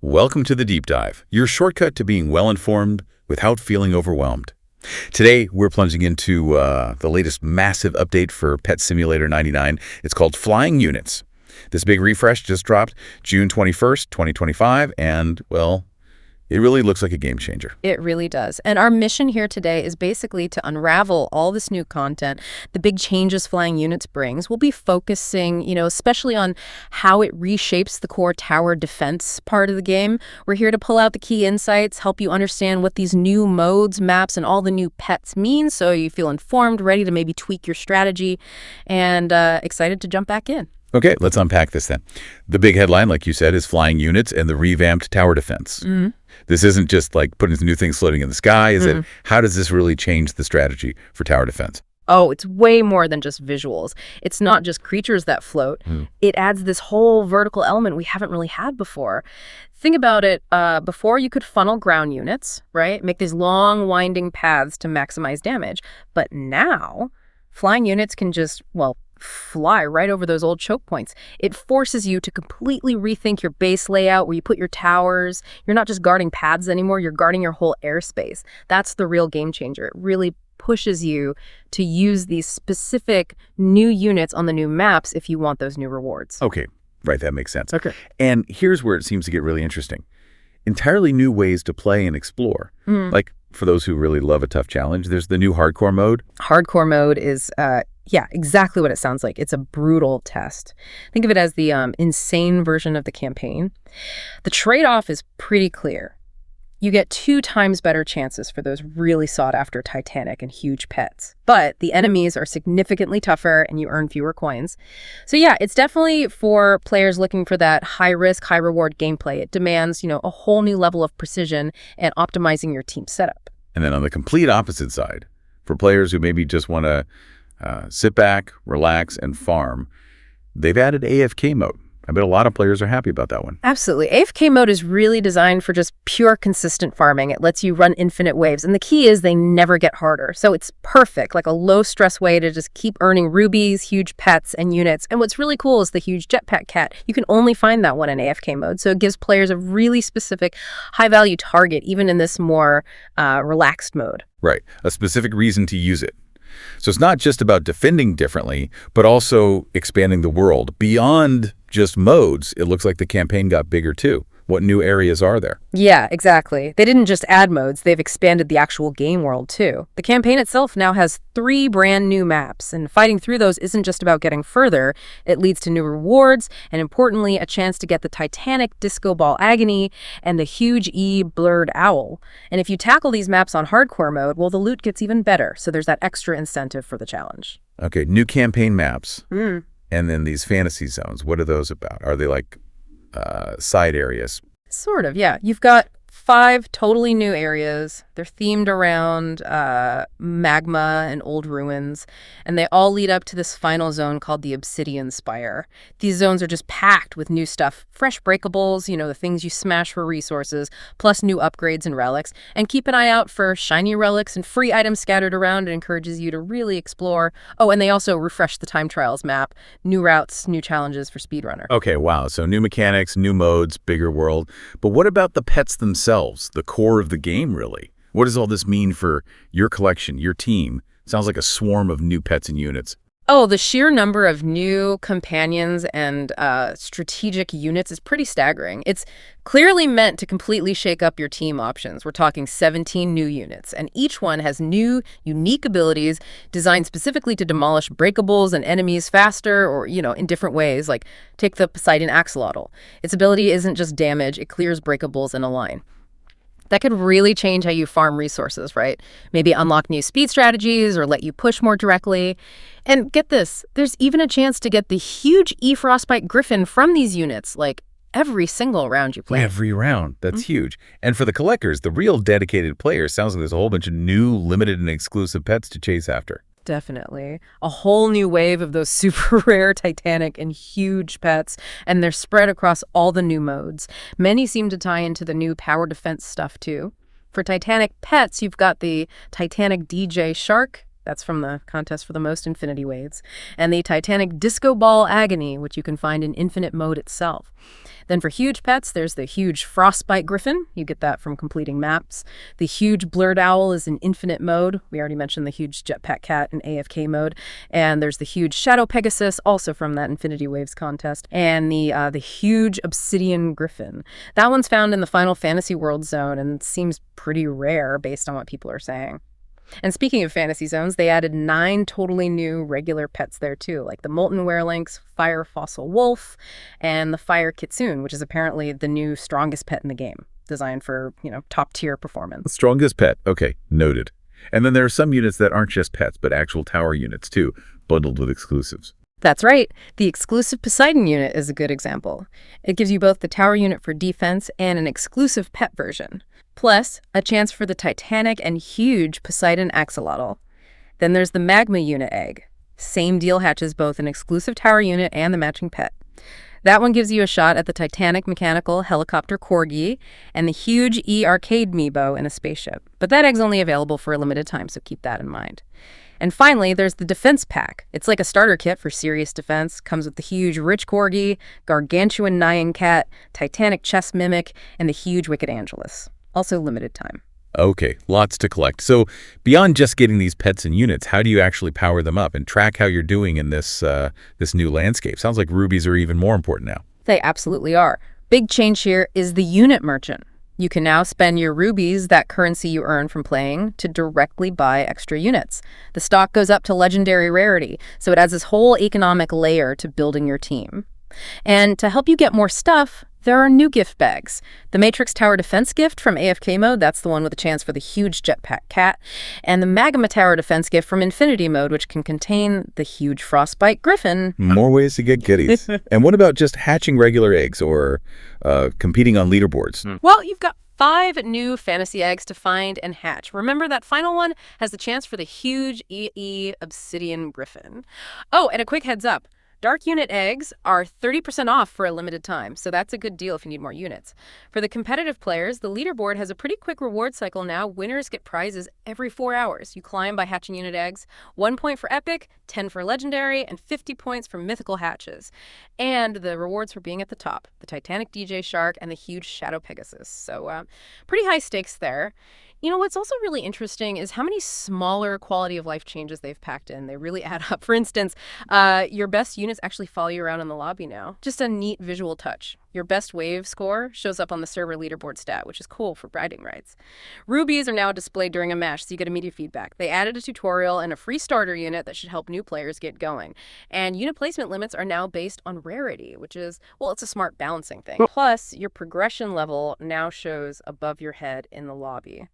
Welcome to the Deep Dive, your shortcut to being well-informed without feeling overwhelmed. Today, we're plunging into the latest massive update for Pet Simulator 99. It's called Flying Units. This big refresh just dropped June 21st, 2025, and, well, it really looks like a game changer. It really does. And our mission here today is basically to unravel all this new content, the big changes Flying Units brings. We'll be focusing, especially on how it reshapes the core tower defense part of the game. We're here to pull out the key insights, help you understand what these new modes, maps, and all the new pets mean so you feel informed, ready to maybe tweak your strategy, and excited to jump back in. Okay, let's unpack this then. The big headline, like you said, is Flying Units and the revamped tower defense. This isn't just like putting new things floating in the sky. How does this really change the strategy for tower defense? Oh, it's way more than just visuals. It's not just creatures that float. It adds this whole vertical element we haven't really had before. Think about it. Before, you could funnel ground units, right? Make these long, winding paths to maximize damage. But now, flying units can just, fly right over those old choke points. It forces you to completely rethink your base layout, where you put your towers. You're not just guarding paths anymore, you're guarding your whole airspace. That's the real game changer. It really pushes you to use these specific new units on the new maps if you want those new rewards. Okay, right, that makes sense. Okay. And here's where it seems to get really interesting. Entirely new ways to play and explore. Like, for those who really love a tough challenge, there's the new hardcore mode. Hardcore mode is exactly what it sounds like. It's a brutal test. Think of it as the insane version of the campaign. The trade-off is pretty clear. You get 2 times better chances for those really sought-after Titanic and huge pets. But the enemies are significantly tougher and you earn fewer coins. So yeah, it's definitely for players looking for that high-risk, high-reward gameplay. It demands, a whole new level of precision and optimizing your team setup. And then on the complete opposite side, for players who maybe just want to sit back, relax, and farm, they've added AFK Mode. I bet a lot of players are happy about that one. Absolutely. AFK Mode is really designed for just pure consistent farming. It lets you run infinite waves. And the key is they never get harder. So it's perfect, like a low-stress way to just keep earning rubies, huge pets, and units. And what's really cool is the huge Jetpack cat. You can only find that one in AFK Mode. So it gives players a really specific, high-value target, even in this more relaxed mode. Right. A specific reason to use it. So it's not just about defending differently, but also expanding the world. Beyond just modes, it looks like the campaign got bigger too. What new areas are there? Yeah, exactly. They didn't just add modes, they've expanded the actual game world too. The campaign itself now has 3 brand new maps, and fighting through those isn't just about getting further. It leads to new rewards, and importantly, a chance to get the Titanic Disco Ball Agony and the huge E Blurred Owl. And if you tackle these maps on hardcore mode, well, the loot gets even better, so there's that extra incentive for the challenge. Okay, new campaign maps. And then these fantasy zones, what are those about? Are they like side areas? Sort of, yeah. You've got 5 totally new areas. They're themed around magma and old ruins, and they all lead up to this final zone called the Obsidian Spire. These zones are just packed with new stuff, fresh breakables, the things you smash for resources, plus new upgrades and relics. And keep an eye out for shiny relics and free items scattered around. It encourages you to really explore. Oh, and they also refresh the time trials map, new routes, new challenges for speedrunner. Okay, wow. So new mechanics, new modes, bigger world. But what about the pets themselves, the core of the game, really? What does all this mean for your collection, your team? Sounds like a swarm of new pets and units. Oh, the sheer number of new companions and strategic units is pretty staggering. It's clearly meant to completely shake up your team options. We're talking 17 new units, and each one has new, unique abilities designed specifically to demolish breakables and enemies faster or, in different ways, like take the Poseidon Axolotl. Its ability isn't just damage, it clears breakables in a line. That could really change how you farm resources, right? Maybe unlock new speed strategies or let you push more directly. And get this, there's even a chance to get the huge E-Frostbite Griffin from these units, like every single round you play. Every round. That's huge. And for the collectors, the real dedicated players, sounds like there's a whole bunch of new, limited, and exclusive pets to chase after. Definitely. A whole new wave of those super rare Titanic and huge pets, and they're spread across all the new modes. Many seem to tie into the new power defense stuff, too. For Titanic pets, you've got the Titanic DJ Shark, That's from the contest for the most infinity waves. And the Titanic Disco Ball Agony, which you can find in Infinite Mode itself. Then for huge pets, there's the huge Frostbite Griffin. You get that from completing maps. The huge Blurred Owl is in Infinite Mode. We already mentioned the huge Jetpack Cat in AFK Mode. And there's the huge Shadow Pegasus, also from that Infinity Waves contest. And the huge Obsidian Griffin. That one's found in the Final Fantasy World Zone and seems pretty rare based on what people are saying. And speaking of fantasy zones, they added 9 totally new regular pets there too, like the Molten Werelynx, Fire Fossil Wolf, and the Fire Kitsu, which is apparently the new strongest pet in the game, designed for, top-tier performance. Strongest pet. Okay, noted. And then there are some units that aren't just pets, but actual tower units too, bundled with exclusives. That's right. The exclusive Poseidon unit is a good example. It gives you both the tower unit for defense and an exclusive pet version. Plus, a chance for the Titanic and huge Poseidon axolotl. Then there's the Magma unit egg. Same deal, hatches both an exclusive tower unit and the matching pet. That one gives you a shot at the Titanic mechanical helicopter corgi and the huge E-arcade Meebo in a spaceship. But that egg's only available for a limited time, so keep that in mind. And finally, there's the Defense Pack. It's like a starter kit for serious defense. Comes with the huge Rich Corgi, Gargantuan Nyan Cat, Titanic Chess Mimic, and the huge Wicked Angelus. Also limited time. Okay, lots to collect. So beyond just getting these pets and units, how do you actually power them up and track how you're doing in this new landscape? Sounds like rubies are even more important now. They absolutely are. Big change here is the unit merchant. You can now spend your rubies, that currency you earn from playing, to directly buy extra units. The stock goes up to legendary rarity, so it adds this whole economic layer to building your team. And to help you get more stuff, there are new gift bags. The Matrix Tower Defense gift from AFK Mode, that's the one with a chance for the huge Jetpack Cat, and the Magma Tower Defense gift from Infinity Mode, which can contain the huge Frostbite Griffin. More ways to get kitties. And what about just hatching regular eggs or competing on leaderboards? Well, you've got 5 new fantasy eggs to find and hatch. Remember, that final one has the chance for the huge EE Obsidian Griffin. Oh, and a quick heads up. Dark unit eggs are 30% off for a limited time, so that's a good deal if you need more units. For the competitive players, the leaderboard has a pretty quick reward cycle now. Winners get prizes every 4 hours. You climb by hatching unit eggs. 1 point for epic, 10 for legendary, and 50 points for mythical hatches. And the rewards for being at the top, the Titanic DJ Shark and the huge Shadow Pegasus. So pretty high stakes there. What's also really interesting is how many smaller quality of life changes they've packed in. They really add up. For instance, your best units actually follow you around in the lobby now. Just a neat visual touch. Your best wave score shows up on the server leaderboard stat, which is cool for bragging rights. Rubies are now displayed during a match, so you get immediate feedback. They added a tutorial and a free starter unit that should help new players get going. And unit placement limits are now based on rarity, which is, well, it's a smart balancing thing. Plus, your progression level now shows above your head in the lobby.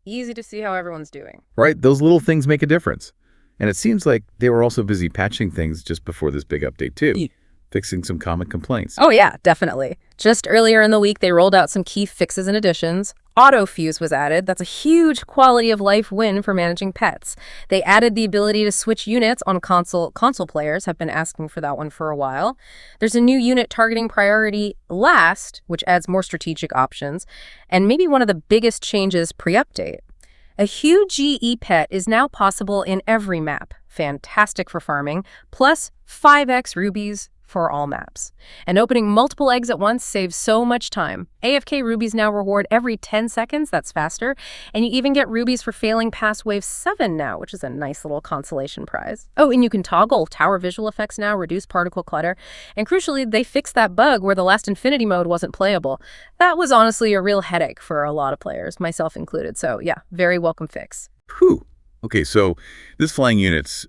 Easy to see how everyone's doing. Right, those little things make a difference. And it seems like they were also busy patching things just before this big update too, fixing some common complaints. Oh yeah, definitely. Just earlier in the week, they rolled out some key fixes and additions. Auto fuse was added. That's a huge quality of life win for managing pets. They added the ability to switch units on console players. Have been asking for that one for a while. There's a new unit targeting priority last, which adds more strategic options, and maybe one of the biggest changes pre-update. A huge GE pet is now possible in every map. Fantastic for farming, plus 5x rubies for all maps. And opening multiple eggs at once saves so much time. AFK rubies now reward every 10 seconds, that's faster, and you even get rubies for failing past wave 7 now, which is a nice little consolation prize. Oh, and you can toggle tower visual effects now, reduce particle clutter, and crucially, they fixed that bug where the last Infinity Mode wasn't playable. That was honestly a real headache for a lot of players, myself included, so yeah, very welcome fix. Whew. Okay, so this Flying Units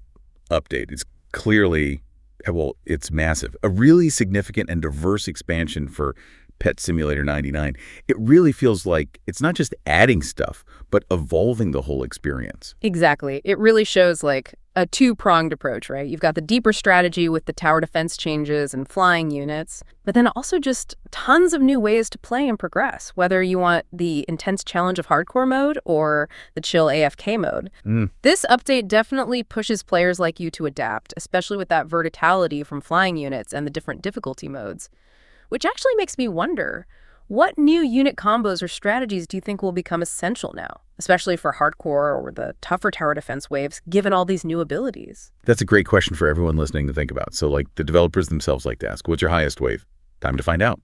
update is clearly, well, it's massive. A really significant and diverse expansion for Pet Simulator 99. It really feels like it's not just adding stuff, but evolving the whole experience. Exactly. It really shows like a two-pronged approach, right? You've got the deeper strategy with the tower defense changes and flying units, but then also just tons of new ways to play and progress, whether you want the intense challenge of hardcore mode or the chill AFK mode. This update definitely pushes players like you to adapt, especially with that verticality from flying units and the different difficulty modes. Which actually makes me wonder, What new unit combos or strategies do you think will become essential now, especially for hardcore or the tougher tower defense waves, given all these new abilities? That's a great question for everyone listening to think about. So, like, the developers themselves like to ask, what's your highest wave? Time to find out.